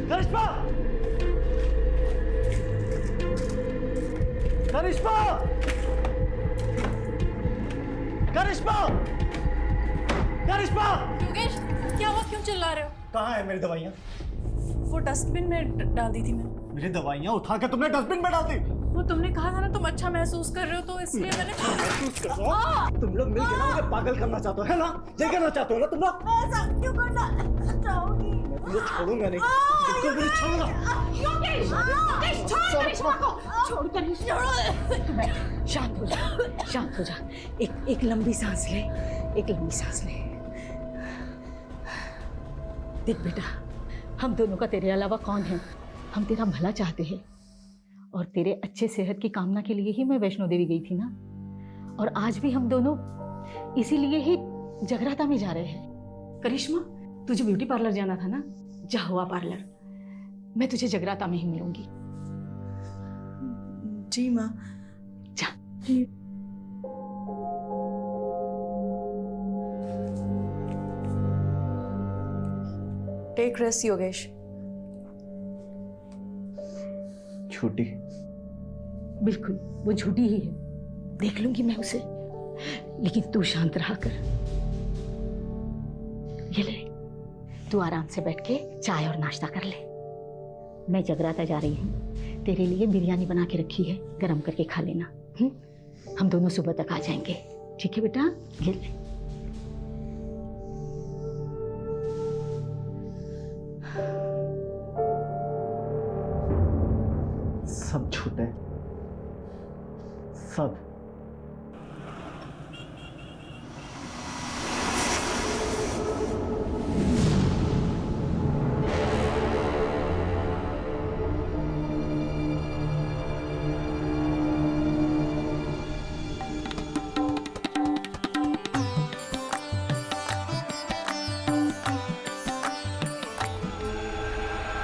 करिश्मा! करिश्मा! करिश्मा! करिश्मा! योगेश, क्या हुआ? क्यों चिल्ला रहे हो? कहाँ है मेरी दवाइयाँ? वो डस्टबिन में डाल दी थी मैंने। मेरी दवाइयाँ उठा के तुमने डस्टबिन में डाल दी। वो तुमने कहा था ना तुम अच्छा महसूस कर रहे हो, तो इसलिए मैंने महसूस कर रहा हूँ। तुम लोग मिलकर ना मुझे पागल करना चाहते हो, है ना? ये करना चाहते हो ना तुम लोग? ऐसा क्यों करना चाहोगी? मैं तुझे छोड़ूंगा नहीं, बिल्कुल भी नहीं छोड़ूंगा। योगेश, योगेश, छोड़ करिश्मा को। छोड़ करिश्मा। शांत हो जा, शांत हो जा। एक लंबी सांस ले, एक लंबी सांस ले। देख बेटा, हम दोनों का तेरे अलावा कौन है? हम तेरा भला चाहते हैं और तेरे अच्छे सेहत की कामना के लिए ही मैं वैष्णो देवी गई थी ना। और आज भी हम दोनों इसीलिए ही जगराता में जा रहे हैं। करिश्मा, तुझे ब्यूटी पार्लर जाना था ना, जा हुआ पार्लर। मैं तुझे जगराता में ही मिलूंगी। जी माँ। जा। Take rest Yogesh. झूठी। बिल्कुल, वो झूठी ही है। देख लूंगी मैं उसे, लेकिन तू शांत रहा कर। ये ले, तू आराम से बैठ के चाय और नाश्ता कर ले। मैं जगराता जा रही हूँ, तेरे लिए बिरयानी बना के रखी है, गरम करके खा लेना। हम दोनों सुबह तक आ जाएंगे, ठीक है बेटा? ये ले। सब झूठ है, सब।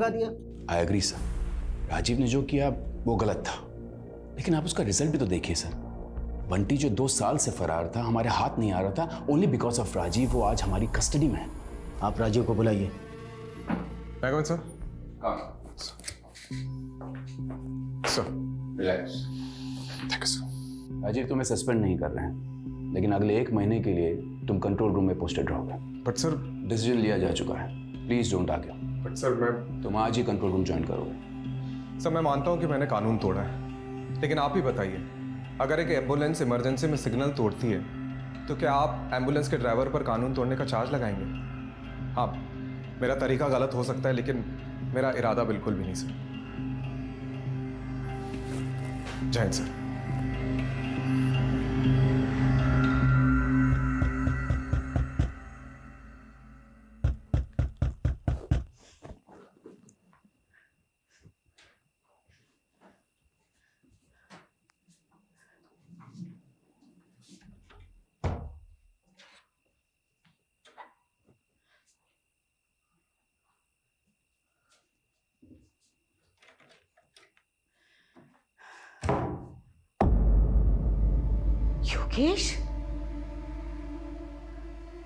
दिया। आई एग्री सर, राजीव ने जो किया वो गलत था, लेकिन आप उसका रिजल्ट भी तो देखिए सर। बंटी जो 2 साल से फरार था, हमारे हाथ नहीं आ रहा था, ओनली बिकॉज ऑफ राजीव वो आज हमारी कस्टडी में है। आप राजीव को बुलाइए। Sir. Sir, relax. Thank you sir. Rajiv तुम्हें सस्पेंड नहीं कर रहे हैं, लेकिन अगले 1 महीने के लिए तुम कंट्रोल रूम में पोस्टेड रहोगे। But sir. डिसीजन लिया जा चुका है, please don't argue. But sir तुम आज ही कंट्रोल रूम ज्वाइन करोगे। सर मैं मानता हूँ कि मैंने कानून तोड़ा है, लेकिन आप ही बताइए, अगर एक एम्बुलेंस इमरजेंसी में सिग्नल तोड़ती है तो क्या आप एम्बुलेंस के ड्राइवर पर कानून तोड़ने का चार्ज लगाएंगे? हाँ, मेरा तरीका गलत हो सकता है, लेकिन मेरा इरादा बिल्कुल भी नहीं सर। जय हिंद सर। योगेश,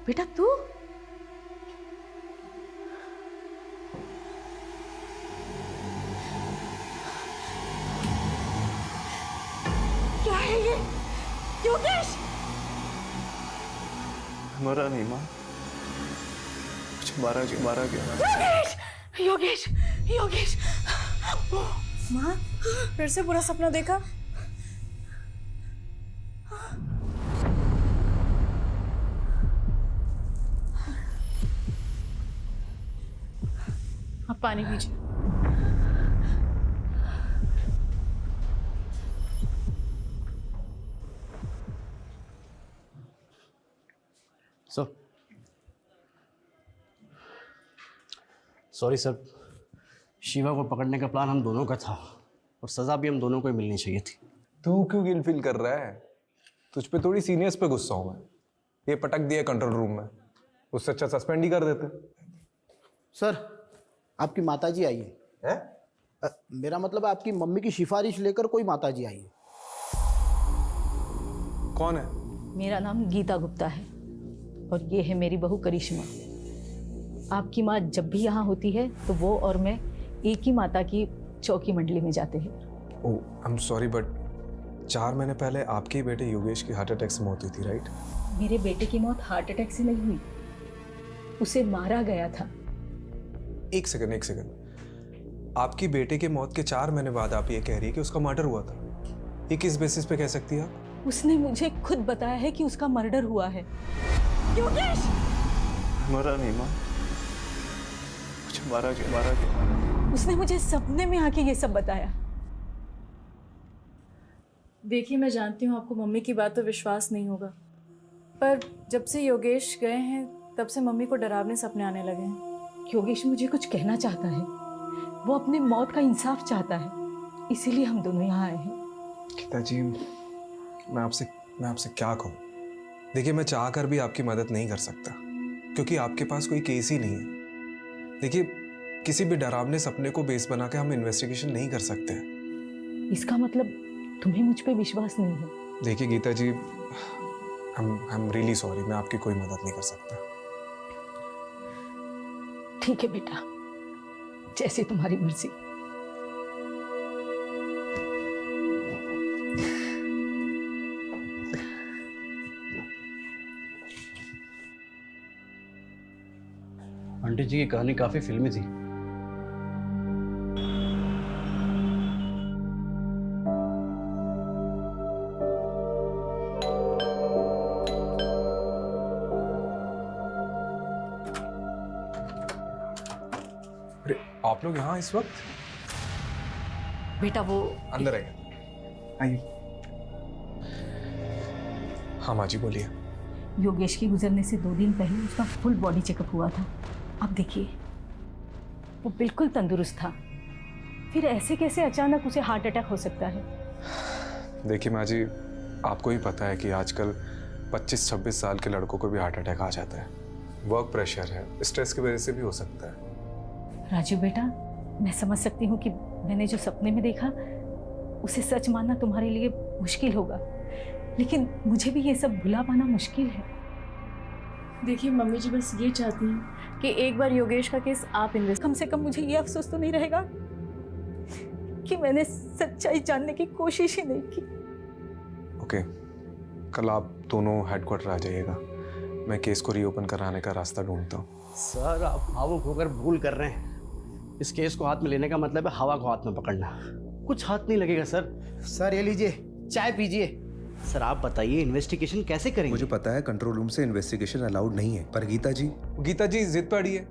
बेटा तू? क्या है ये? योगेश! मरा नहीं माँ, कुछ मारा गया। योगेश! योगेश! योगेश! माँ, फिर से बुरा सपना देखा? आप पानी पीजिए। सॉरी सर, शिवा को पकड़ने का प्लान हम दोनों का था और सजा भी हम दोनों को ही मिलनी चाहिए थी। तू क्यों गिल्ट फील कर रहा है? तुझ पे थोड़ी सीनियर्स पे गुस्सा हूं मैं। ये पटक दिया कंट्रोल रूम में, उससे अच्छा सस्पेंड ही कर देते। सर, आपकी माताजी आई है। मेरा मतलब आपकी मम्मी की सिफारिश लेकर कोई माताजी आई है। कौन है? मेरा नाम गीता गुप्ता है और ये है मेरी बहू करिश्मा। आपकी माँ जब भी यहाँ होती है तो वो और मैं एक ही माता की चौकी मंडली में जाते हैं। ओह आई एम सॉरी बट 4 महीने पहले आपके ही बेटे योगेश की हार्ट अटैक से मौत हुई थी, राइट? मेरे बेटे की मौत हार्ट अटैक से नहीं हुई, उसे मारा गया था। एक सेकंड। आपकी बेटे के मौत के 4 महीने बाद आप ये कह रही है कि उसका मर्डर हुआ था। ये किस बेसिस पे कह सकती है आप? उसने मुझे खुद बताया है कि उसका मर्डर हुआ है। योगेश! मरा नहीं माँ, मुझे मारा गया। उसने मुझे सपने में आके ये सब बताया। देखिए, मैं जानती हूँ आपको मम्मी की बात पर विश्वास नहीं होगा, पर जब से योगेश गए हैं तब से मम्मी को डरावने सपने आने लगे हैं। योगेश मुझे कुछ कहना चाहता है, वो अपने मौत का इंसाफ चाहता है, इसीलिए हम दोनों यहाँ आए हैं। गीता जी, मैं आपसे क्या कहूँ? देखिए, मैं चाह कर भी आपकी मदद नहीं कर सकता क्योंकि आपके पास कोई केस ही नहीं है। देखिए, किसी भी डरावने सपने को बेस बना के हम इन्वेस्टिगेशन नहीं कर सकते हैं। इसका मतलब तुम्हें मुझ पे विश्वास नहीं है? देखिए गीता जी, आई एम रियली सॉरी, मैं आपकी कोई मदद नहीं कर सकता। ठीक है बेटा, जैसे तुम्हारी मर्जी। आंटी जी की कहानी काफी फिल्मी थी। अरे आप लोग यहाँ इस वक्त? बेटा वो अंदर आइए। हाँ माँ जी बोलिए। योगेश के गुजरने से 2 दिन पहले उसका फुल बॉडी चेकअप हुआ था। अब देखिए, वो बिल्कुल तंदुरुस्त था, फिर ऐसे कैसे अचानक उसे हार्ट अटैक हो सकता है? देखिए माँ जी, आपको ही पता है कि आजकल 25-26 साल के लड़कों को भी हार्ट अटैक आ जाता है। वर्क प्रेशर है, स्ट्रेस की वजह से भी हो सकता है। राजू बेटा, मैं समझ सकती हूँ कि मैंने जो सपने में देखा उसे सच मानना तुम्हारे लिए मुश्किल होगा, लेकिन मुझे भी ये सब भुला पाना मुश्किल है। देखिए मम्मी जी बस ये चाहती हैं कि एक बार योगेश का केस आप इन्वेस्ट। कम से कम मुझे ये अफसोस तो नहीं रहेगा कि मैंने सच्चाई जानने की कोशिश ही नहीं की। ओके, कल आप दोनों हेडक्वार्टर आ जाइएगा, मैं केस को रीओपन कराने का रास्ता ढूंढता हूँ। सर, आप भावुक होकर भूल कर रहे हैं। इस केस को हाथ में लेने का मतलब है हवा को हाथ में पकड़ना। कुछ हाथ नहीं लगेगा सर। सर ये लीजिए, चाय पीजिए। सर आप बताइए, इन्वेस्टिगेशन कैसे करेंगे? मुझे पता है कंट्रोल रूम से इन्वेस्टिगेशन अलाउड नहीं है, पर गीता जी जिद पे अड़ी है,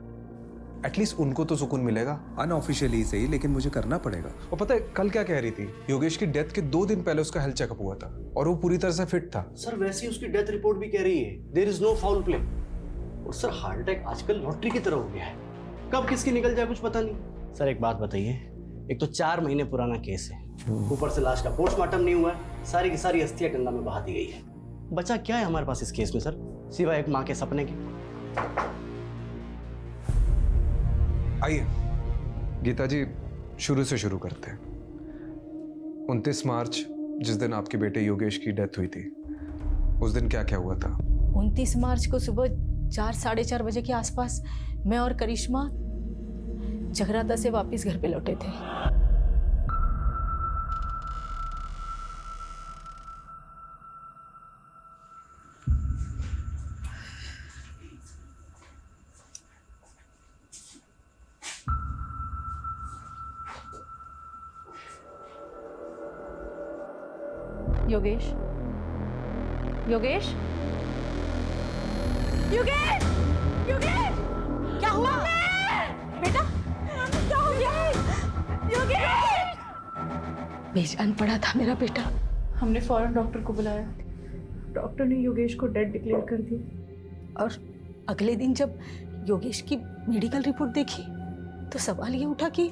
एटलीस्ट उनको तो सुकून मिलेगा। अनऑफिशियली सही, लेकिन मुझे करना पड़ेगा। और पता है कल क्या कह रही थी? योगेश की डेथ के 2 दिन पहले उसका हेल्थ चेकअप हुआ था और वो पूरी तरह से फिट था। सर वैसे ही उसकी डेथ रिपोर्ट भी कह रही है there is no foul play. और सर हार्ट अटैक आजकल लॉटरी की तरह हो गया है, कब किसकी निकल जाए कुछ पता नहीं। सर एक बात बताइए, एक तो 4 महीने पुराना केस है, ऊपर से लाश का पोस्टमार्टम नहीं हुआ है, सारी की सारी अस्थियां गंगा में बहा दी गई है। बचा क्या है हमारे पास इस केस में सर, सिवाय एक माँ के सपने के? आइए गीता जी, शुरू से शुरू करते हैं। 29 मार्च, जिस दिन आपके बेटे योगेश की डेथ हुई थी, उस दिन क्या क्या हुआ था? 29 मार्च को सुबह 4-4:30 बजे के आसपास मैं और करिश्मा जगराता से वापस घर पे लौटे थे। योगेश, योगेश, योगेश, योगेश, क्या हुआ बेटा? क्या हो गया? योगेश! बेजान पड़ा था मेरा बेटा। हमने फौरन डॉक्टर को बुलाया, डॉक्टर ने योगेश को डेड डिक्लेयर कर दिया। और अगले दिन जब योगेश की मेडिकल रिपोर्ट देखी तो सवाल ये उठा कि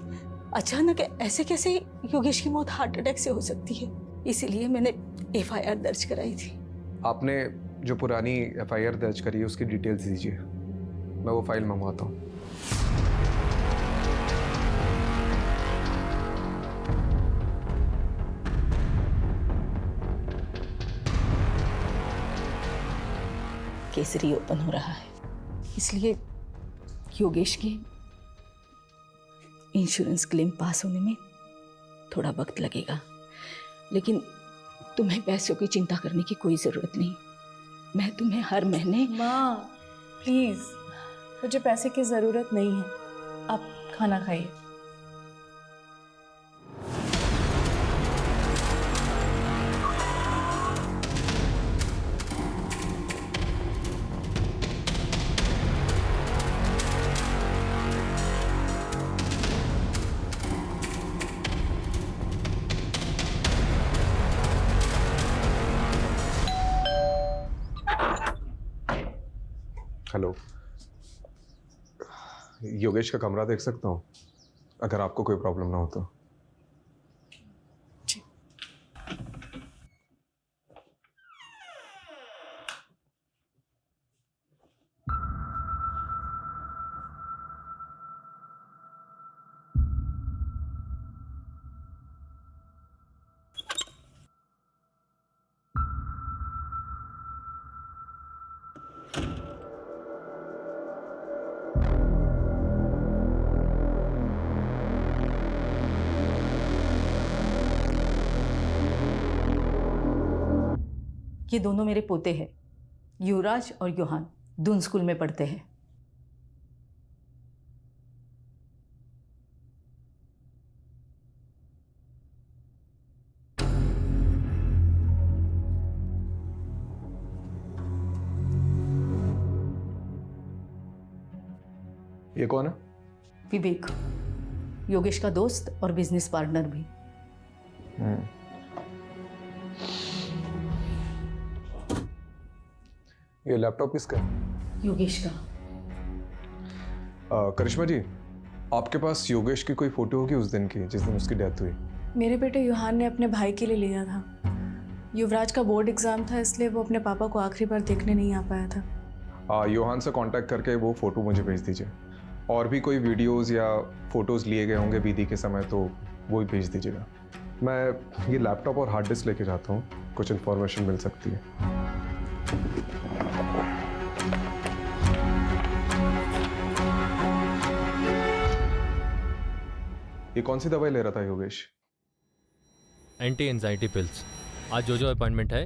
अचानक ऐसे कैसे योगेश की मौत हार्ट अटैक से हो सकती है। इसीलिए मैंने FIR दर्ज कराई थी। आपने जो पुरानी FIR दर्ज करी है उसकी डिटेल्स दीजिए, मैं वो फाइल मंगवाता हूँ। केसरी ओपन हो रहा है, इसलिए योगेश की इंश्योरेंस क्लेम पास होने में थोड़ा वक्त लगेगा, लेकिन तुम्हें पैसों की चिंता करने की कोई ज़रूरत नहीं। मैं तुम्हें हर महीने। माँ प्लीज़, मुझे पैसे की ज़रूरत नहीं है, आप खाना खाइए। हेलो, योगेश का कमरा देख सकता हूँ अगर आपको कोई प्रॉब्लम ना हो तो। ये दोनों मेरे पोते हैं, युवराज और योहान, दून स्कूल में पढ़ते हैं। ये कौन है? विवेक, योगेश का दोस्त और बिजनेस पार्टनर भी। ये लैपटॉप किसका है? योगेश का। करिश्मा जी, आपके पास योगेश की कोई फोटो होगी उस दिन की जिस दिन उसकी डेथ हुई? मेरे बेटे युहान ने अपने भाई के लिए लिया था। युवराज का बोर्ड एग्ज़ाम था, इसलिए वो अपने पापा को आखिरी बार देखने नहीं आ पाया था। योहान से कांटेक्ट करके वो फोटो मुझे भेज दीजिए। और भी कोई वीडियोस या फोटोज़ लिए गए होंगे विधि के समय तो वो भी भेज दीजिएगा। मैं ये लैपटॉप और हार्ड डिस्क लेके जाता हूँ, कुछ इन्फॉर्मेशन मिल सकती है। ये कौन सी दवाई ले रहा था योगेश? Anti anxiety pills. आज जो अपॉइंटमेंट है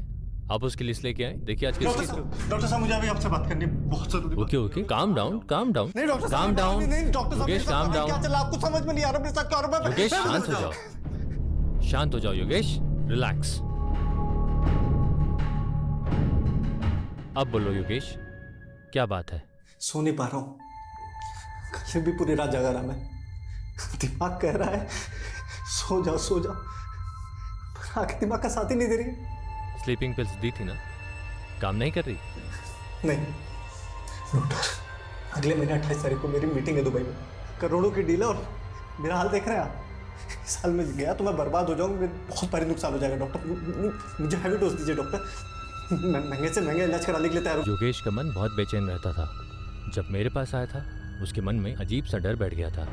आप उसकी लिस्ट लेके आए। देखिए आज डॉक्टर साहब मुझे अभी आपसे बात करनी है, बहुत जरूरी। ओके काम डाउन नहीं डॉक्टर साहब, काम डाउन। नहीं डॉक्टर साहब, योगेश काम डाउन। क्या चला आपको समझ में नहीं आ रहा मेरे साथ क्या हो रहा है? योगेश शांत हो जाओ, शांत हो जाओ योगेश, रिलैक्स। अब बोलो योगेश, क्या बात है? सो नहीं पा रहा हूँ, कल से भी पूरी रात जागा रहा मैं। दिमाग कह रहा है सो जाओ सो जाओ, पर आंखें दिमाग का साथ ही नहीं दे रही। स्लीपिंग पिल्स दी थी ना, काम नहीं कर रही? नहीं डॉक्टर, अगले महीने 28 तारीख को मेरी मीटिंग है दुबई में। करोड़ों की डील है और मेरा हाल देख रहे हैं आप। इस साल में गया तो मैं बर्बाद हो जाऊंगा, बहुत भारी नुकसान हो जाएगा। डॉक्टर मुझे हैवी डोज दीजिए डॉक्टर, मैं महंगे से महंगा इलाज कराने के लिए तैयार हूँ। योगेश का मन बहुत बेचैन रहता था। जब मेरे पास आया था उसके मन में अजीब सा डर बैठ गया था,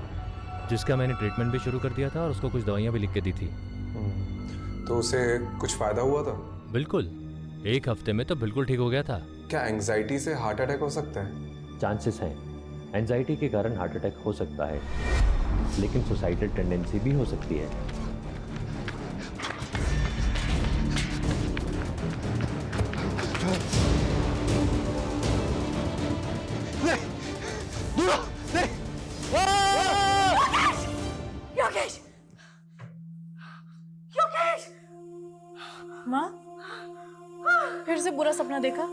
जिसका मैंने ट्रीटमेंट भी शुरू कर दिया था और उसको कुछ दवाइयाँ भी लिख के दी थी। तो उसे कुछ फायदा हुआ था? बिल्कुल, 1 हफ्ते में तो बिल्कुल ठीक हो गया था। क्या एंजाइटी से हार्ट अटैक हो सकता है? चांसेस हैं, एंजाइटी के कारण हार्ट अटैक हो सकता है, लेकिन सुसाइडल टेंडेंसी भी हो सकती है। योगेश! योगेश! माँ, फिर से बुरा सपना देखा?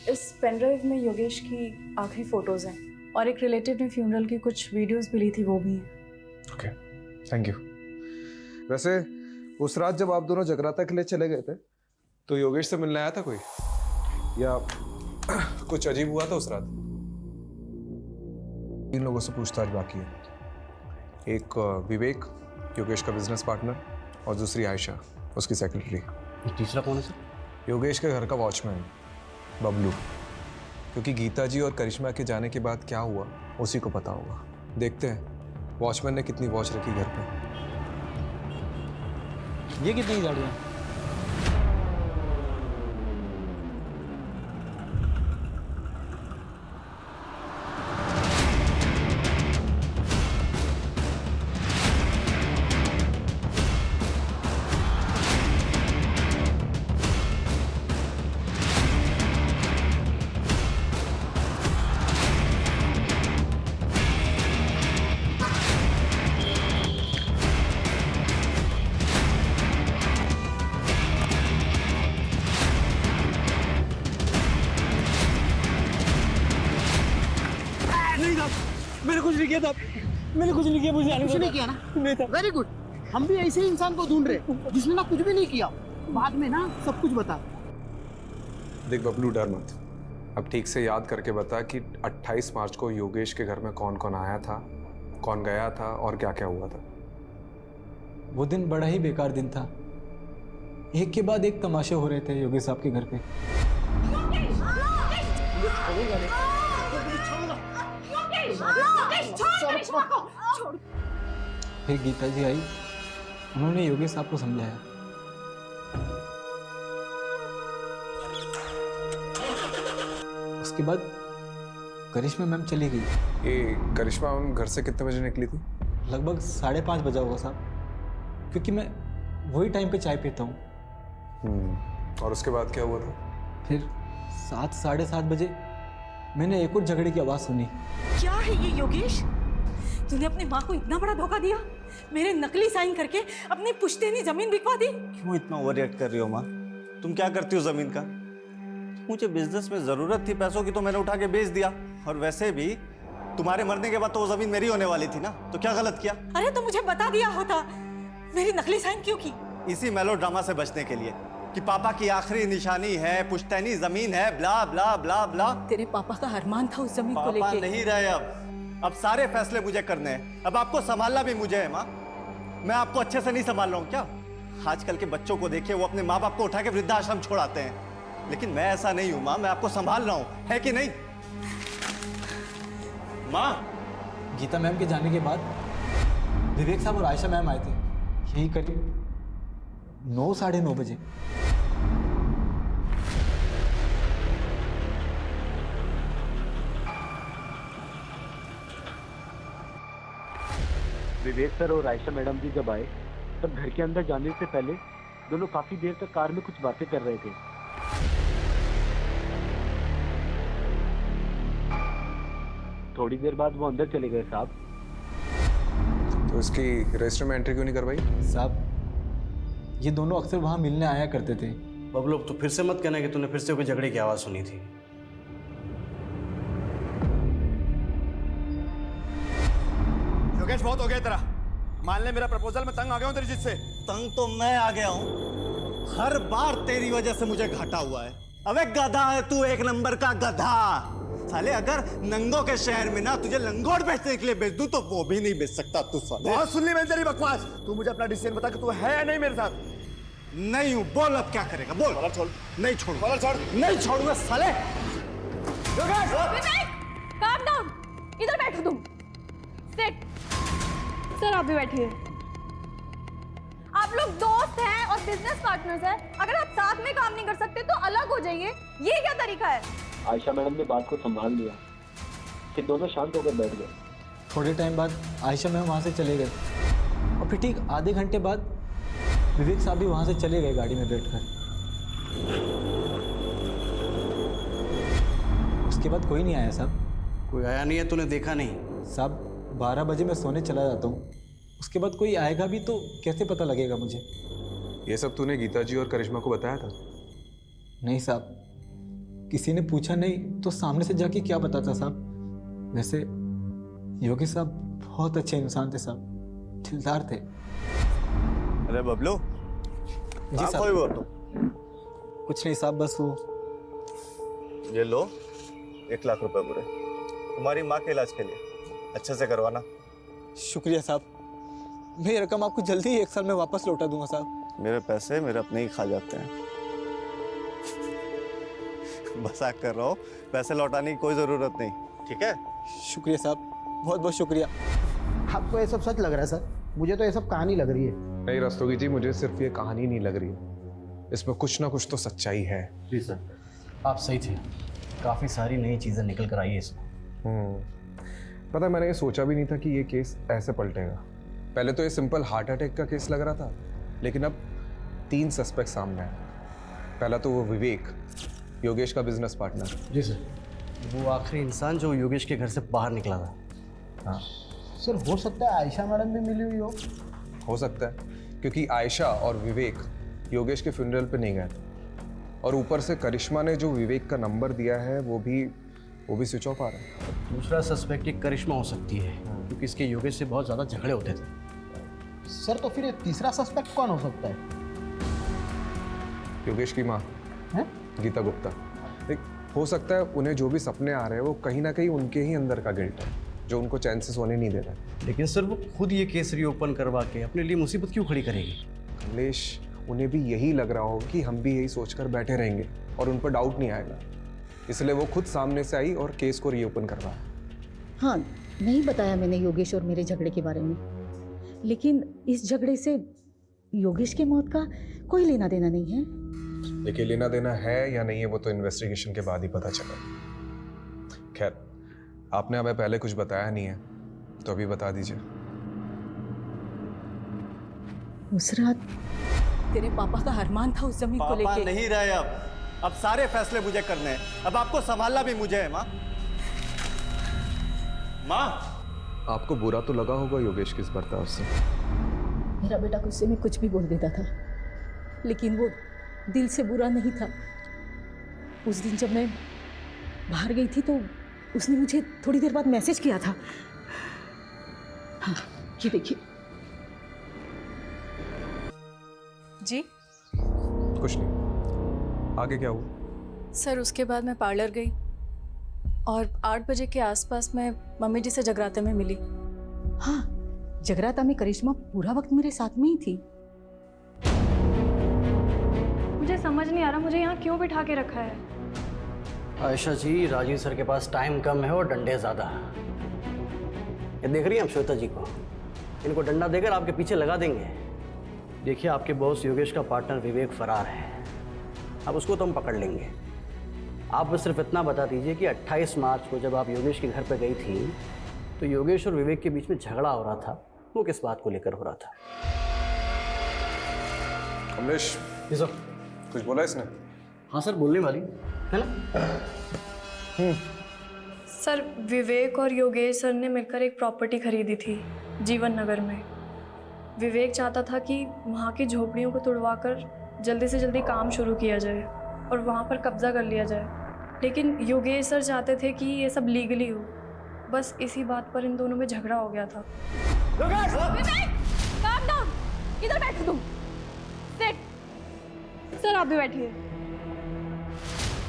इस पेनड्राइव में योगेश की आखिरी फोटोज हैं और एक रिलेटिव ने फ्यूनरल की कुछ वीडियोस भी ली थी, वो भी हैं। Okay, thank you. वैसे उस रात जब आप दोनों जगराता के लिए चले गए थे तो योगेश से मिलने आया था कोई, या कुछ अजीब हुआ था उस रात? 3 लोगों से पूछताछ बाकी है। एक विवेक, योगेश का बिजनेस पार्टनर, और दूसरी आयशा, उसकी सेक्रेटरी। तीसरा कौन है सर? योगेश के घर का वॉचमैन बबलू, क्योंकि गीता जी और करिश्मा के जाने के बाद क्या हुआ उसी को पता होगा। देखते हैं वॉचमैन ने कितनी वॉच रखी घर पे। ये कितनी की गाड़ियाँ? मैंने कुछ नहीं किया था, मैंने कुछ नहीं किया, मुझे कुछ नहीं किया ना? Very good. हम भी ऐसे ही इंसान को ढूंढ रहे जिसने ना कुछ भी नहीं किया, बाद में ना सब कुछ बता। देख बबलू, डर मत। अब ठीक से याद करके बता कि 28 मार्च को योगेश के घर में कौन कौन आया था, कौन गया था और क्या क्या हुआ था। वो दिन बड़ा ही बेकार दिन था। एक के बाद एक तमाशे हो रहे थे योगेश साहब के घर पे। फिर गीता जी आई, उन्होंने योगेश साहब को समझाया। उसके बाद करिश्मा मैम चली गई। ये करिश्मा मैम घर से कितने बजे निकली थी? लगभग 5:30 बजा होगा साहब, क्योंकि मैं वही टाइम पे चाय पीता हूँ। और उसके बाद क्या हुआ था? फिर 7 साढ़े 7 बजे मैंने एक और झगड़े की आवाज़ सुनी। क्या है ये योगेश? तूने अपनी माँ को इतना बड़ा धोखा दिया, मेरे नकली साइन करके अपनी पुश्तैनी जमीन बिकवा दी। क्यों इतना ओवर रिएक्ट कर रही हो माँ? तुम क्या करती हो जमीन का? मुझे बिजनेस में जरूरत थी पैसों की तो मैंने उठा के बेच दिया, और वैसे भी तुम्हारे मरने के बाद तो वो जमीन मेरी होने वाली थी ना, तो क्या गलत किया? अरे तो मुझे बता दिया होता, मेरी नकली साइन क्यों की? इसी मेलो ड्रामा से बचने के लिए कि पापा की आखिरी निशानी है, पुश्तैनी जमीन है, ब्ला ब्ला ब्ला ब्ला। तेरे पापा का अरमान था उस जमीन को पापा लेके। नहीं रहे अब सारे फैसले मुझे करने हैं। अब आपको संभालना भी मुझे है माँ। मैं आपको अच्छे से नहीं संभाल रहा हूँ क्या? आजकल के बच्चों को देखिए, वो अपने माँ बाप को उठा के वृद्धाश्रम छोड़ाते हैं, लेकिन मैं ऐसा नहीं हूँ माँ। मैं आपको संभाल रहा हूँ, है कि नहीं माँ? गीता मैम के जाने के बाद विवेक साहब और आयशा मैम आए थे, यही करीब 9 साढ़े 9 बजे। विवेक सर और आयशा मैडम जी जब आए तब घर के अंदर जाने से पहले दोनों काफी देर तक कार में कुछ बातें कर रहे थे। थोड़ी देर बाद वो अंदर चले गए साहब। तो इसकी रजिस्टर में एंट्री क्यों नहीं करवाई? साहब ये दोनों अक्सर वहाँ मिलने आया करते थे। बबलू तो फिर से मत कहना कि तूने फिर से कोई झगड़े की आवाज़ सुनी थी। योगेश बहुत हो गया तेरा। मान ले मेरा प्रपोजल, मैं तंग आ गया हूँ तेरी जिद से। तंग तो मैं आ गया हूँ, हर बार तेरी वजह से मुझे घाटा हुआ है। अबे गधा है तू, एक नंबर का गधा। साले अगर नंगों के शहर में ना तुझे लंगोट बेचने के लिए बेच दूं तो वो भी नहीं बेच सकता तू। साले बहुत सुन ली मैंने तेरी बकवास। तू मुझे अपना डिसीजन बता कि तू है या नहीं मेरे साथ। नहीं हूँ, बोल अब क्या करेगा बोल। कॉलर छोड़। नहीं छोड़ूंगा, कॉलर छोड़। नहीं छोड़ूंगा साले। काम डाउन, इधर बैठो तुम। सिट। सर आप भी बैठिए। आप लोग दोस्त हैं और बिजनेस पार्टनर्स हैं। अगर आप साथ में काम नहीं कर सकते तो अलग हो जाइए। ये क्या तरीका है? आयशा मैडम ने बात को संभाल लिया, फिर दोनों शांत होकर बैठ गए। थोड़े टाइम बाद आयशा मैम वहाँ से चले गए और फिर ठीक आधे घंटे बाद विवेक साहब भी वहाँ से चले गए गाड़ी में बैठकर। उसके बाद कोई नहीं आया साहब। कोई आया नहीं है? तूने देखा नहीं? साहब 12 बजे मैं सोने चला जाता हूँ, उसके बाद कोई आएगा भी तो कैसे पता लगेगा मुझे? ये सब तूने गीता जी और करिश्मा को बताया था? नहीं साहब, किसी ने पूछा नहीं तो सामने से जाके क्या बताता साहब। वैसे योगेश साहब बहुत अच्छे इंसान थे साहब, दिलदार थे। अरे बबलू जी साहब। कोई वो तो कुछ नहीं साहब, बस वो। ये लो 1 लाख रुपए पूरे तुम्हारी माँ के इलाज के लिए, अच्छे से करवाना। शुक्रिया साहब, मैं ये रकम आपको जल्दी ही 1 साल में वापस लौटा दूंगा साहब। मेरे पैसे मेरे अपने ही खा जाते हैं। मजाक कर रहा हूँ, पैसे लौटाने की कोई जरूरत नहीं, ठीक है? शुक्रिया साहब, बहुत बहुत शुक्रिया। आपको ये सब सच लग रहा है सर? मुझे तो ये सब कहानी लग रही है। नहीं रस्तोगी जी, मुझे सिर्फ ये कहानी नहीं लग रही, इसमें कुछ ना कुछ तो सच्चाई है। जी सर, आप सही थे, काफ़ी सारी नई चीज़ें निकल कर आई है इसमें। पता है, मैंने ये सोचा भी नहीं था कि ये केस ऐसे पलटेगा। पहले तो ये सिंपल हार्ट अटैक का केस लग रहा था, लेकिन अब 3 सस्पेक्ट सामने आए। पहला तो वो विवेक, योगेश का बिजनेस पार्टनर। जी सर, वो आखिरी इंसान जो योगेश के घर से बाहर निकला था। हाँ सर, हो सकता है आयशा मैडम भी मिली हुई हो सकता है, क्योंकि आयशा और विवेक योगेश के फ्यूनरल पे नहीं गए थे, और ऊपर से करिश्मा ने जो विवेक का नंबर दिया है वो भी स्विच ऑफ आ रहा है। दूसरा सस्पेक्ट एक करिश्मा हो सकती है, क्योंकि इसके योगेश से बहुत ज़्यादा झगड़े होते थे। सर, तो फिर ये तीसरा सस्पेक्ट कौन हो सकता है? योगेश की माँ गीता गुप्ता। देख, हो सकता है उन्हें जो भी सपने आ रहे हैं वो कहीं ना कहीं उनके ही अंदर का गिल्ट है, जो उनको चैन से सोने नहीं दे रहा है। लेकिन सर, वो खुद ये केस रीओपन करवा के अपने लिए मुसीबत क्यों खड़ी करेगी? कमलेश, उन्हें भी यही लग रहा हो कि हम भी यही सोचकर बैठे रहेंगे और उन पर डाउट नहीं आएगा, इसलिए वो खुद सामने से आई और केस को रीओपन करवाया। हाँ, नहीं बताया मैंने योगेश और मेरे झगड़े के बारे में, लेकिन इस झगड़े से योगेश की मौत का कोई लेना देना नहीं है। देखिए, लेना देना है या नहीं है वो तो इन्वेस्टिगेशन के बाद ही पता चला। खैर, आपने हमें पहले कुछ बताया नहीं है, तो अभी बता दीजिए। उस रात तेरे पापा का अरमान था उस जमीन को लेके। पापा नहीं रहे अब सारे फैसले मुझे करने हैं, अब आपको संभालना भी मुझे है। माँ, आपको बुरा तो लगा होगा योगेश के इस बर्ताव से। मेरा बेटा गुस्से में कुछ भी बोल देता था, लेकिन वो दिल से बुरा नहीं था। उस दिन जब मैं बाहर गई थी तो उसने मुझे थोड़ी देर बाद मैसेज किया था। हाँ, ये देखिए। जी कुछ नहीं, आगे क्या हुआ? सर, उसके बाद मैं पार्लर गई और 8 बजे के आसपास मैं मम्मी जी से जगराते में मिली। हाँ, जगराता में करिश्मा पूरा वक्त मेरे साथ में ही थी। मुझे समझ नहीं आ रहा मुझे यहाँ क्यों बिठा के रखा है। आयशा जी, राजीव सर के पास टाइम कम है और डंडे ज़्यादा। ये देख रही हैं आप श्वेता जी को? इनको डंडा देकर आपके पीछे लगा देंगे। देखिए, आपके बॉस योगेश का पार्टनर विवेक फरार है, अब उसको तो हम पकड़ लेंगे। आप बस सिर्फ इतना बता दीजिए कि 28 मार्च को जब आप योगेश के घर पर गई थी तो योगेश और विवेक के बीच में झगड़ा हो रहा था, वो किस बात को लेकर हो रहा था? कमलेश जी सर। कुछ बोला इसने? हाँ सर, बोलने वाली है ना। सर, विवेक और योगेश सर ने मिलकर एक प्रॉपर्टी खरीदी थी जीवन नगर में। विवेक चाहता था कि वहाँ की झोपड़ियों को तुड़वाकर जल्दी से जल्दी काम शुरू किया जाए और वहाँ पर कब्जा कर लिया जाए, लेकिन योगेश सर चाहते थे कि ये सब लीगली हो। बस इसी बात पर इन दोनों में झगड़ा हो गया था। विवेक, calm down, इधर बैठो तुम। Sit. सर, आप भी बैठिए।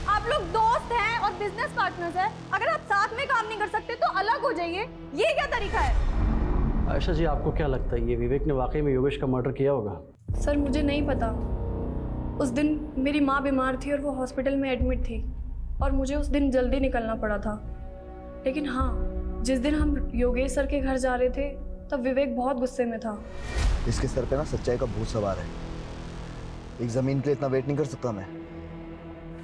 आप लोग दोस्त हैं और बिजनेस पार्टनर्स हैं। अगर आप साथ में काम नहीं कर सकते तो अलग हो जाइए। ये क्या तरीका है? आयशा जी, आपको क्या लगता है ये विवेक ने वाकई में योगेश का मर्डर किया होगा? सर, मुझे नहीं पता। उस दिन मेरी माँ बीमार थी और वो हॉस्पिटल में एडमिट थी और मुझे उस दिन जल्दी निकलना पड़ा था। लेकिन हाँ, जिस दिन हम योगेश सर के घर जा रहे थे तब विवेक बहुत गुस्से में था। इसके सर पे ना सच्चाई का भूत सवार है। एक जमीन के लिए इतना वेट नहीं कर सकता मैं।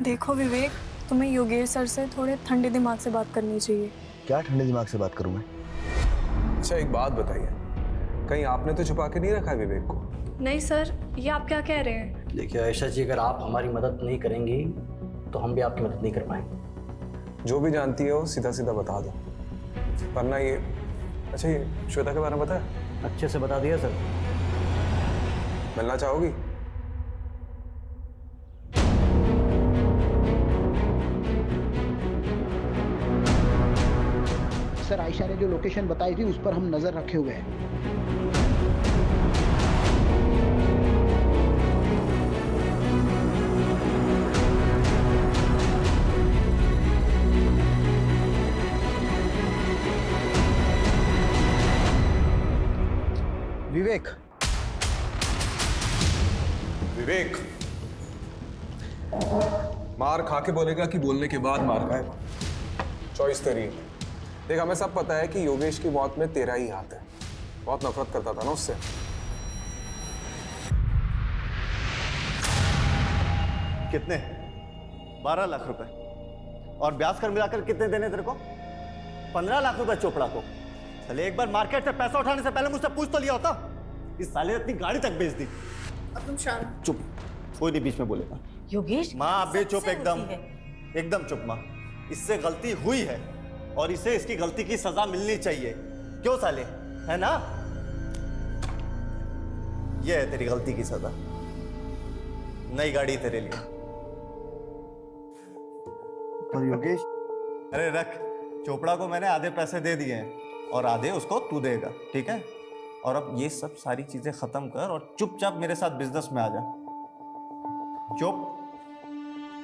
देखो विवेक, तुम्हें योगेश सर से थोड़े ठंडे दिमाग से बात करनी चाहिए। क्या ठंडे दिमाग से बात करूं मैं? अच्छा, एक बात बताइए, कहीं आपने तो छुपा के नहीं रखा है विवेक को? नहीं सर, ये आप क्या कह रहे हैं? देखिए आयशा जी, अगर आप हमारी मदद नहीं करेंगी तो हम भी आपकी मदद नहीं कर पाएंगे। जो भी जानती है वो सीधा सीधा बता दो, वरना ये। अच्छा, ये श्वेता के बारे में पता है? अच्छे से बता दिया सर। मिलना चाहोगी? सर, आयशा ने जो लोकेशन बताई थी उस पर हम नजर रखे हुए हैं। विवेक, विवेक मार खा के बोलेगा कि बोलने के बाद मार खाएगा? चॉइस तेरी है। देख, हमें सब पता है कि योगेश की मौत में तेरा ही हाथ है। बहुत नफरत करता था ना उससे। कितने? 12 लाख रुपए। और ब्याज कर मिलाकर कितने देने तेरे को? 15 लाख रुपए चोपड़ा को। चले एक बार मार्केट से पैसा उठाने से पहले मुझसे पूछ तो लिया होता। इस साले ने अपनी गाड़ी तक बेच दी। अब तुम शांत। चुप, कोई नहीं बीच में बोलेगा। योगेश माँ आप भी चुप, एकदम चुप माँ। इससे गलती हुई है और इसे इसकी गलती की सजा मिलनी चाहिए। क्यों साले, है ना? ये है तेरी गलती की सजा। नई गाड़ी तेरे लिए। पर योगेश, अरे रख, चोपड़ा को मैंने आधे पैसे दे दिए हैं और आधे उसको तू देगा, ठीक है? और अब ये सब सारी चीजें खत्म कर और चुपचाप मेरे साथ बिजनेस में आ जा। चुप,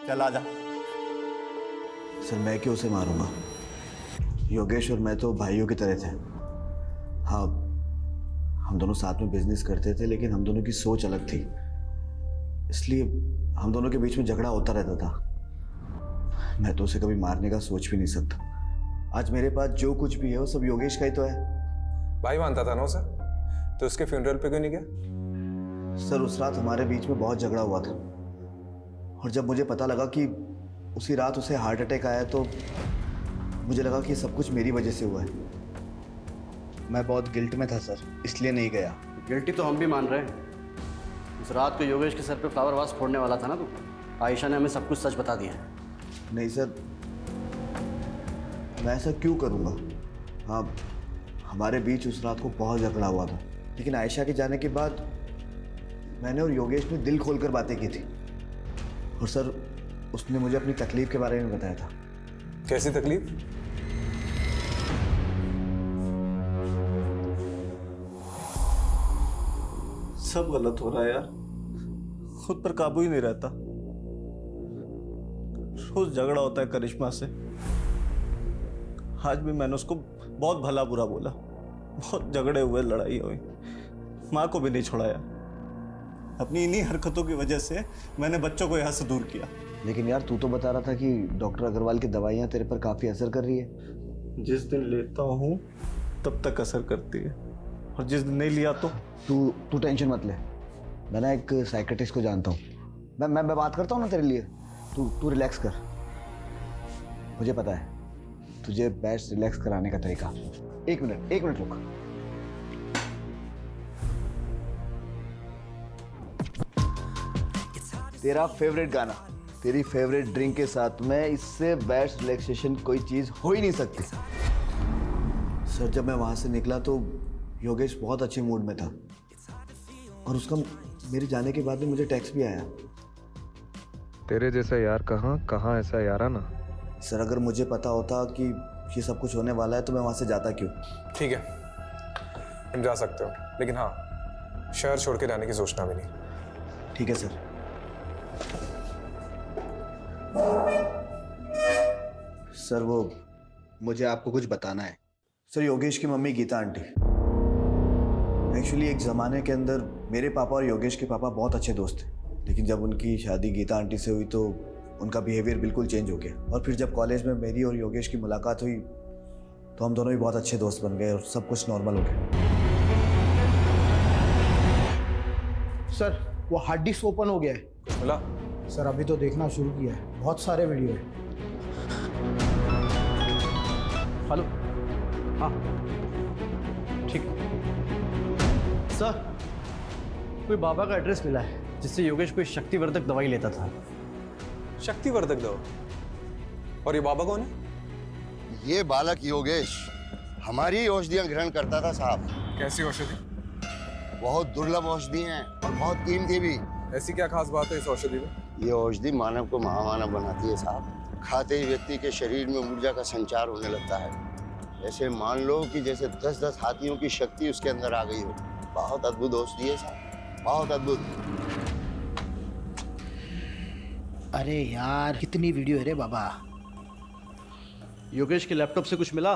चल आ जा। सर मैं क्यों उसे मारूंगा? योगेश और मैं तो भाइयों की तरह थे। हाँ, हम दोनों साथ में बिजनेस करते थे, लेकिन हम दोनों की सोच अलग थी, इसलिए हम दोनों के बीच में झगड़ा होता रहता था। मैं तो उसे कभी मारने का सोच भी नहीं सकता। आज मेरे पास जो कुछ भी है वो सब योगेश का ही तो है। भाई मानता था ना उसे, तो उसके फ्यूनरल पे क्यों नहीं गया? सर उस रात हमारे बीच में बहुत झगड़ा हुआ था, और जब मुझे पता लगा कि उसी रात उसे हार्ट अटैक आया तो मुझे लगा कि सब कुछ मेरी वजह से हुआ है। मैं बहुत गिल्ट में था सर, इसलिए नहीं गया। गिल्टी तो हम भी मान रहे हैं। उस रात को योगेश के सर पे फ्लावर वास फोड़ने वाला था ना तू। आयशा ने हमें सब कुछ सच बता दिया है। नहीं सर, मैं ऐसा क्यों करूँगा? हाँ, हमारे बीच उस रात को बहुत झगड़ा हुआ था, लेकिन आयशा के जाने के बाद मैंने और योगेश ने दिल खोलकर बातें की थी। और सर उसने मुझे अपनी तकलीफ के बारे में बताया था। कैसी तकलीफ? सब गलत हो रहा है यार, खुद पर काबू ही नहीं रहता। रोज झगड़ा होता है करिश्मा से। आज भी मैंने उसको बहुत भला बुरा बोला, बहुत झगड़े हुए, लड़ाई हुई, माँ को भी नहीं छोड़ाया। अपनी इन्हीं हरकतों की वजह से मैंने बच्चों को यहाँ से दूर किया। लेकिन यार तू तो बता रहा था कि डॉक्टर अग्रवाल की दवाइयाँ तेरे पर काफ़ी असर कर रही है। जिस दिन लेता हूँ तब तक असर करती है, और जिस दिन नहीं लिया तो तू टेंशन मत ले। मैं ना एक साइकेट्रिस्ट को जानता हूँ। मैं बात करता हूँ ना तेरे लिए। तू रिलैक्स कर। मुझे पता है तुझे बेस्ट रिलैक्स कराने का तरीका। एक मिनट रुक। तेरा फेवरेट गाना, तेरी फेवरेट ड्रिंक के साथ में इससे बेस्ट रिलैक्सेशन कोई चीज हो ही नहीं सकती। सर जब मैं वहां से निकला तो योगेश बहुत अच्छे मूड में था, और उसका मेरे जाने के बाद भी मुझे टेक्स्ट भी आया। तेरे जैसा यार कहाँ ऐसा यार आना। सर अगर मुझे पता होता कि ये सब कुछ होने वाला है तो मैं वहां से जाता क्यों? ठीक है, तुम जा सकते हो, लेकिन हाँ, शहर छोड़ के जाने की सोचना भी नहीं। ठीक है सर। सर वो मुझे आपको कुछ बताना है। सर योगेश की मम्मी गीता आंटी, एक्चुअली एक ज़माने के अंदर मेरे पापा और योगेश के पापा बहुत अच्छे दोस्त थे, लेकिन जब उनकी शादी गीता आंटी से हुई तो उनका बिहेवियर बिल्कुल चेंज हो गया। और फिर जब कॉलेज में मेरी और योगेश की मुलाकात हुई तो हम दोनों भी बहुत अच्छे दोस्त बन गए और सब कुछ नॉर्मल हो गया। सर वो हार्ड डिस्क ओपन हो गया है। कुछ मिला? सर अभी तो देखना शुरू किया है, बहुत सारे वीडियो है। हेलो, हाँ ठीक। सर कोई बाबा का एड्रेस मिला है जिससे योगेश कोई शक्तिवर्धक दवाई लेता था। शक्तिवर्धक दवा? और ये बाबा कौन है? ये बालक योगेश हमारी औषधियां ग्रहण करता था साहब। कैसी औषधि? बहुत दुर्लभ औषधि हैं और बहुत कीमती भी। ऐसी क्या खास बात है इस औषधि में? ये औषधि मानव को महामानव बनाती है साहब। खाते ही व्यक्ति के शरीर में ऊर्जा का संचार होने लगता है। ऐसे मान लो कि जैसे 10-10 हाथियों की शक्ति उसके अंदर आ गई हो। बहुत अद्भुत औषधि है साहब, बहुत अद्भुत। अरे यार कितनी वीडियो है रे बाबा। योगेश के लैपटॉप से कुछ मिला?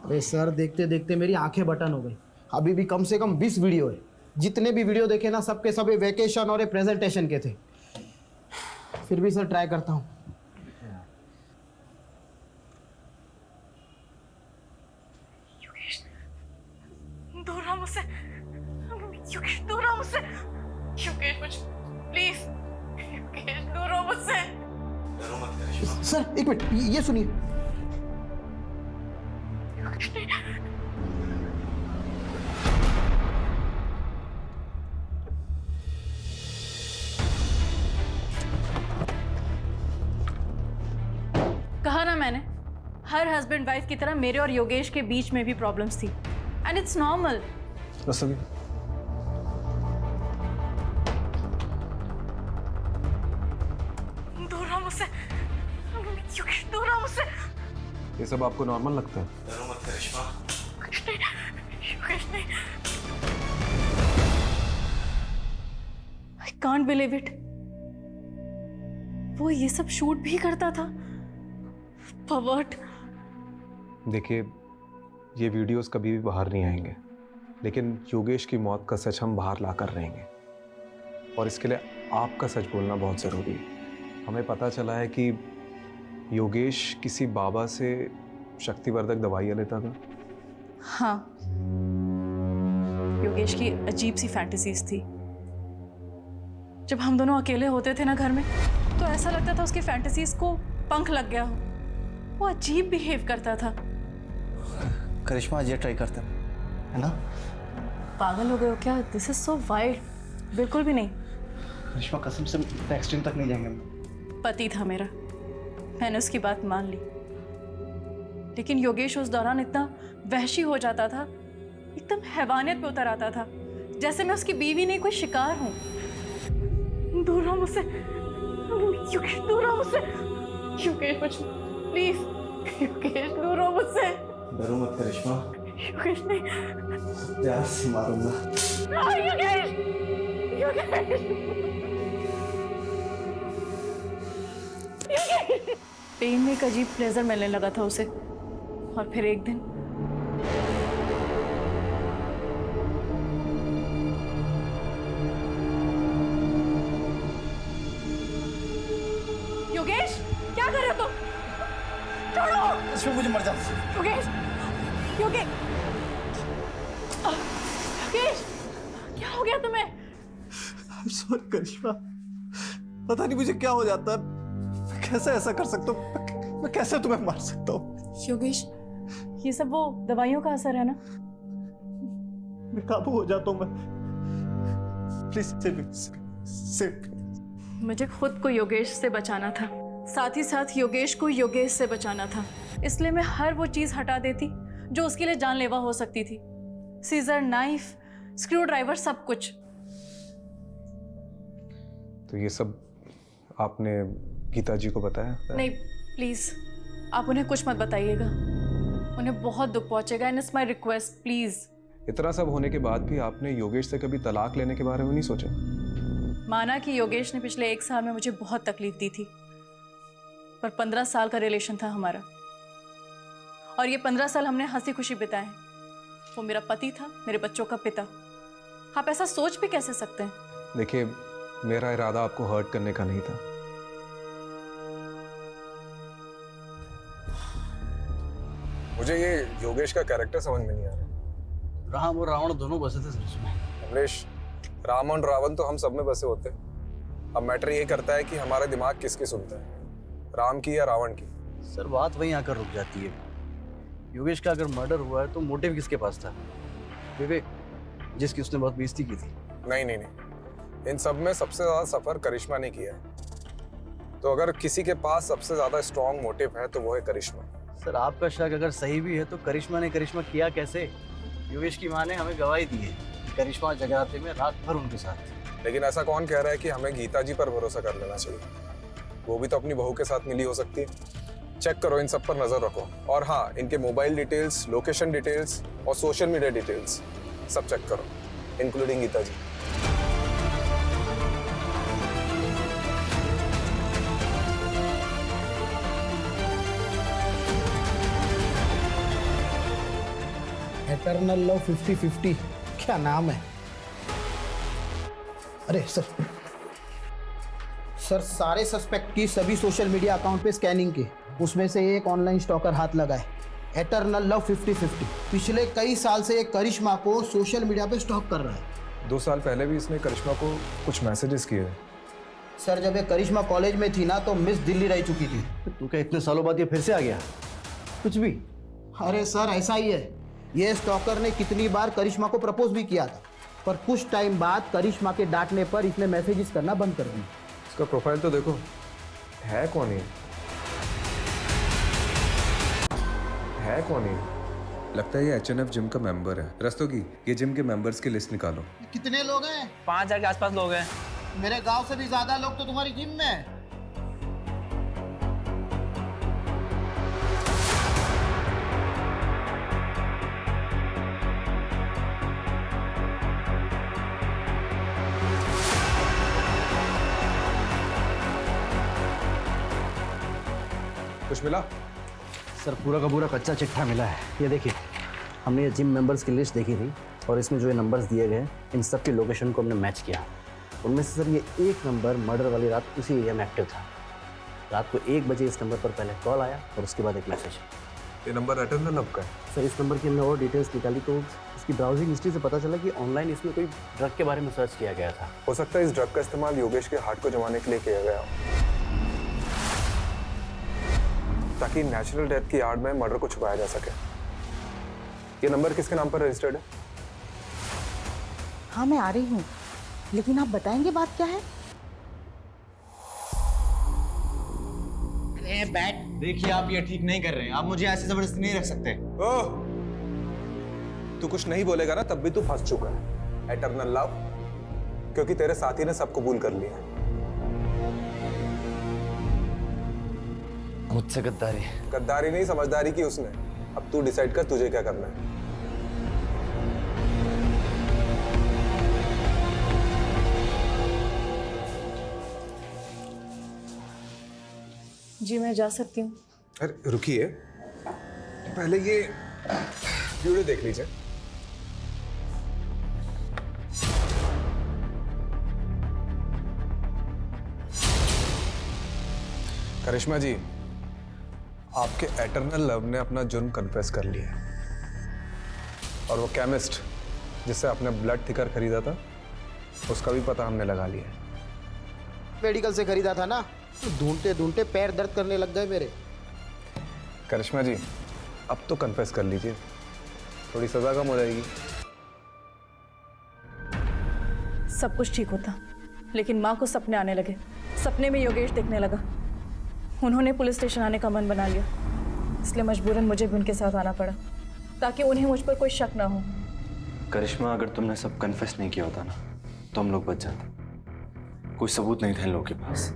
अरे सर देखते देखते मेरी आंखें बटन हो गई। अभी भी कम से कम 20 वीडियो है। जितने भी वीडियो देखे ना सबके सब वेकेशन और प्रेजेंटेशन के थे। फिर भी सर ट्राई करता हूँ। दूर रहो मुझसे, योगेश दूर रहो मुझसे। योगेश प्लीज दूर हो मुझसे। सर एक मिनट, ये सुनिए। कहा ना मैंने, हर हस्बैंड वाइफ की तरह मेरे और योगेश के बीच में भी प्रॉब्लम्स थी एंड इट्स नॉर्मल। दूर हो मुझसे योगेश, दूर हो मुझसे। ये सब आपको नॉर्मल लगता है? डरो मत करिश्मा। योगेश नहीं। I can't believe it. वो ये सब शूट भी करता था। परवर्ट। देखिए, ये वीडियोस कभी भी बाहर नहीं आएंगे, लेकिन योगेश की मौत का सच हम बाहर ला कर रहेंगे, और इसके लिए आपका सच बोलना बहुत ज़रूरी है। हमें पता चला है कि योगेश किसी बाबा से शक्तिवर्धक दवाइयाँ लेता था। हाँ, योगेश की अजीब सी फैंटेसीज थी। जब हम दोनों अकेले होते थे ना घर में, तो ऐसा लगता था उसकी फैंटेसीज को पंख लग गया हो। वो अजीब बिहेव करता था। करिश्मा आज ये ट्राई करते हैं, है ना? पागल हो गए हो क्या? This is so wild. बिल्कुल भी नहीं। करिश्मा कसम से एक्सट्रीम तक नहीं जाएंगे हम। पति था मेरा, मैंने उसकी बात मान ली, लेकिन योगेश उस दौरान इतना वहशी हो जाता था, एकदम हैवानियत पे उतर आता था, जैसे मैं उसकी बीवी नहीं कोई शिकार हूं। दूर रहो मुझसे योगेश, दूर रहो मुझसे। योगेश बच प्लीज, योगेश दूर रहो मुझसे। डरो मत करिश्मा। योगेश नहीं, प्यार से मारूंगा। योगेश, योगेश। पेन में एक अजीब प्लेजर मिलने लगा था उसे, और फिर एक दिन योगेश, क्या कर रहे हो तुम? छोड़ो। इसमें मुझे मर जाओ। योगेश, योगेश, योगेश, क्या हो गया तुम्हें? I'm sorry करिश्मा, पता नहीं मुझे क्या हो जाता है। मैं कैसे ऐसा कर सकता हूँ? मैं कैसे तुम्हें मार सकता हूँ? योगेश, ये सब वो दवाइयों का असर है ना? मैं काबू हो जाता हूँ। मैं प्लीज मुझे खुद को योगेश से बचाना था, साथ ही साथ योगेश को योगेश से बचाना था। इसलिए मैं हर वो चीज़ हटा देती जो उसके लिए जानलेवा हो सकती थी। सीजर, नाइफ, स्क्रू ड्राइवर, सब कुछ। तो ये सब आपने गीता जी को बताया? नहीं, प्लीज आप उन्हें कुछ मत बताइएगा, उन्हें बहुत दुख पहुंचेगा। And it's my request, please. इतना सब होने के बाद भी आपने योगेश से कभी तलाक लेने के बारे में नहीं सोचा? माना कि योगेश ने पिछले 1 साल में मुझे बहुत तकलीफ दी थी, पर 15 साल का रिलेशन था हमारा, और ये 15 साल हमने हंसी खुशी बिताए। वो मेरा पति था, मेरे बच्चों का पिता। आप ऐसा सोच भी कैसे सकते हैं? देखिए, मेरा इरादा आपको हर्ट करने का नहीं था। मुझे ये योगेश का कैरेक्टर समझ में नहीं आ रहा। राम और रावण दोनों बसे थे सर उसमें। कमलेश, राम और रावण तो हम सब में बसे होते हैं। अब मैटर ये करता है कि हमारा दिमाग किसकी सुनता है, राम की या रावण की। सर बात वहीं आकर रुक जाती है। योगेश का अगर मर्डर हुआ है तो मोटिव किसके पास था? विवेक, जिसकी उसने बहुत बेइज्जती की थी। नहीं नहीं नहीं, इन सब में सबसे ज्यादा सफर करिश्मा ने किया है। तो अगर किसी के पास सबसे ज्यादा स्ट्रॉन्ग मोटिव है तो वो है करिश्मा। सर आपका शक अगर सही भी है तो करिश्मा ने करिश्मा किया कैसे? योगेश की माँ ने हमें गवाही दी है, करिश्मा जगराते में रात भर उनके साथ थी। लेकिन ऐसा कौन कह रहा है कि हमें गीता जी पर भरोसा कर लेना चाहिए? वो भी तो अपनी बहू के साथ मिली हो सकती है। चेक करो, इन सब पर नजर रखो। और हाँ, इनके मोबाइल डिटेल्स, लोकेशन डिटेल्स और सोशल मीडिया डिटेल्स सब चेक करो, इंक्लूडिंग गीता जी। एटर्नल लव 50-50 क्या नाम है? अरे सर सारे सस्पेक्ट की सभी सोशल मीडिया अकाउंट पे स्कैनिंग की, उसमें से एक ऑनलाइन स्टॉकर हाथ लगा है। एटर्नल लव 50-50 पिछले कई साल से एक करिश्मा को सोशल मीडिया पे स्टॉक कर रहा है। 2 साल पहले भी इसने करिश्मा को कुछ मैसेजेस किए सर जब ये करिश्मा कॉलेज में थी ना तो मिस दिल्ली रह चुकी थी। तू क्या इतने सालों बाद ये फिर से आ गया? कुछ भी। अरे सर ऐसा ही है, ये स्टॉकर ने कितनी बार करिश्मा को प्रपोज भी किया था, पर कुछ टाइम बाद करिश्मा के डांटने पर इसने मैसेजेस करना बंद कर दी। इसका प्रोफाइल तो देखो, है कौन ये? है कौन ये? लगता है ये H&F जिम का मेंबर है। रस्तोगी, ये जिम के मेंबर्स की लिस्ट निकालो। कितने लोग हैं? 5000 के आसपास लोग हैं। मेरे गांव से भी ज्यादा लोग तो तुम्हारी जिम में हैं। कुछ मिला? सर पूरा का पूरा कच्चा चिट्ठा मिला है। ये देखिए, हमने ये जिम मेंबर्स की लिस्ट देखी थी और इसमें जो ये नंबर्स दिए गए हैं इन सब की लोकेशन को हमने मैच किया। उनमें से सर ये एक नंबर मर्डर वाली रात उसी एरिया में एक्टिव था। रात को 1 बजे इस नंबर पर पहले कॉल आया और उसके बाद एक मैसेज। ये नंबर अटेंड नब का है? सर इस नंबर की हमने और डिटेल्स निकाली तो इसकी ब्राउजिंग हिस्ट्री से पता चला कि ऑनलाइन इसमें कोई ड्रग के बारे में सर्च किया गया था। हो सकता है इस ड्रग का इस्तेमाल योगेश के हार्ट को जमाने के लिए किया गया हो, ताकि नेचुरल डेथ की आड़ में मर्डर को छुपाया जा सके। ये नंबर किसके नाम पर रजिस्टर्ड है? हाँ मैं आ रही हूँ, लेकिन आप बताएंगे बात क्या है? अरे बैठ। देखिए आप ये ठीक नहीं कर रहे हैं, आप मुझे ऐसे जबरदस्ती नहीं रख सकते। ओह, तू कुछ नहीं बोलेगा ना तब भी तू फंस चुका है। एटर्नल लव, क्योंकि तेरे साथी ने सब कबूल कर लिया। मुझसे गद्दारी? गद्दारी नहीं, समझदारी की उसने। अब तू डिसाइड कर तुझे क्या करना है। जी मैं जा सकती हूँ। अरे रुकिए, पहले ये वीडियो देख लीजिए। करिश्मा जी, आपके एटर्नल लव ने अपना जुर्म कन्फेस कर लिया है। और वो केमिस्ट जिससे आपने ब्लड थिकर खरीदा था, उसका भी पता हमने लगा लिया है। मेडिकल से खरीदा था ना, तो ढूंढते ढूंढते पैर दर्द करने लग गए मेरे। करिश्मा जी, अब तो कन्फेस कर लीजिए, थोड़ी सजा कम हो जाएगी। सब कुछ ठीक होता, लेकिन माँ को सपने आने लगे। सपने में योगेश देखने लगा। उन्होंने पुलिस स्टेशन आने का मन बना लिया, इसलिए मजबूरन मुझे भी उनके साथ आना पड़ा, ताकि उन्हें मुझ पर कोई शक ना हो। करिश्मा, अगर तुमने सब कन्फेस नहीं किया होता ना तो हम लोग बच जाते। कोई सबूत नहीं थे इन लोगों के पास।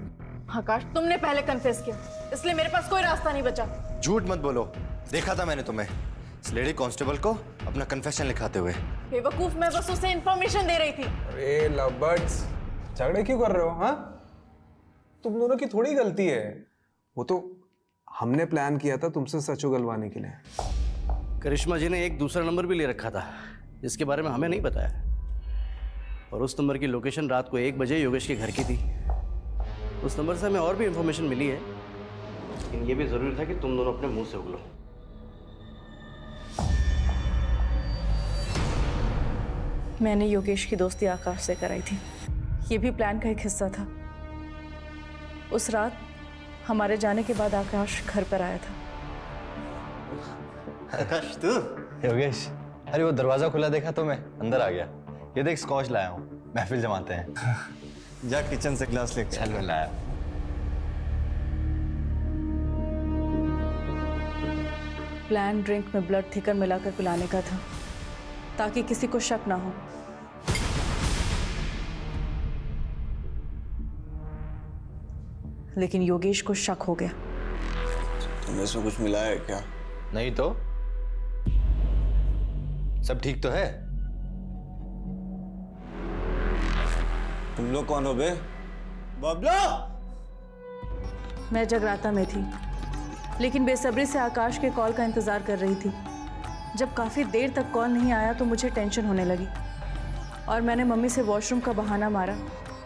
आकाश, तुमने पहले कन्फेस किया, इसलिए मेरे पास कोई रास्ता नहीं बचा। झूठ मत बोलो, देखा था मैंने तुम्हें इस लेडी कांस्टेबल को अपना कन्फेशन लिखाते हुए। बेवकूफ, मैं बस उसे इन्फॉर्मेशन दे रही थी। अरे लवबर्ड्स, झगड़े क्यों कर रहे हो? हाँ, तुम दोनों की थोड़ी गलती है। वो तो हमने प्लान किया था तुमसे सच उगलवाने के लिए। करिश्मा जी ने एक दूसरा नंबर भी ले रखा था जिसके बारे में हमें नहीं बताया, और उस नंबर की लोकेशन रात को 1 बजे योगेश के घर की थी। उस नंबर से हमें और भी इंफॉर्मेशन मिली है, लेकिन ये भी जरूरी था कि तुम दोनों अपने मुंह से उगलो। मैंने योगेश की दोस्ती आकाश से कराई थी, ये भी प्लान का एक हिस्सा था। उस रात हमारे जाने के बाद आकाश घर पर आया था। आकाश तू? योगेश, अरे वो दरवाजा खुला देखा तो मैं अंदर आ गया। ये देख स्कॉच लाया हूँ, महफिल जमाते हैं। जा किचन से ग्लास लेके चल। मैं लाया। प्लान ड्रिंक में ब्लड थिकर मिलाकर पिलाने का था, ताकि किसी को शक ना हो। लेकिन योगेश को शक हो गया। तुमने इसमें कुछ मिला है क्या? नहीं तो सब ठीक तो है। तुम लोग कौन हो बे? बबला! मैं जगराता में थी, लेकिन बेसब्री से आकाश के कॉल का इंतजार कर रही थी। जब काफ़ी देर तक कॉल नहीं आया तो मुझे टेंशन होने लगी, और मैंने मम्मी से वॉशरूम का बहाना मारा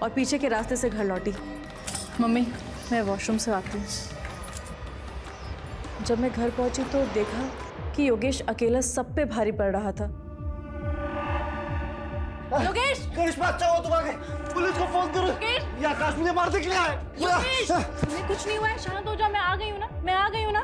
और पीछे के रास्ते से घर लौटी। मम्मी, मैं वॉशरूम से आती हूँ। जब मैं घर पहुंची तो देखा कि योगेश अकेला सब पे भारी पड़ रहा था। योगेश! करिश्मा, अच्छा हो तुम आ गए। पुलिस को फोन करो। योगेश! ये आकाश मुझे मारने के लिए आए। तुम्हें कुछ नहीं हुआ है, शांत हो जाओ, मैं आ गई हूँ ना, मैं आ गई हूँ ना।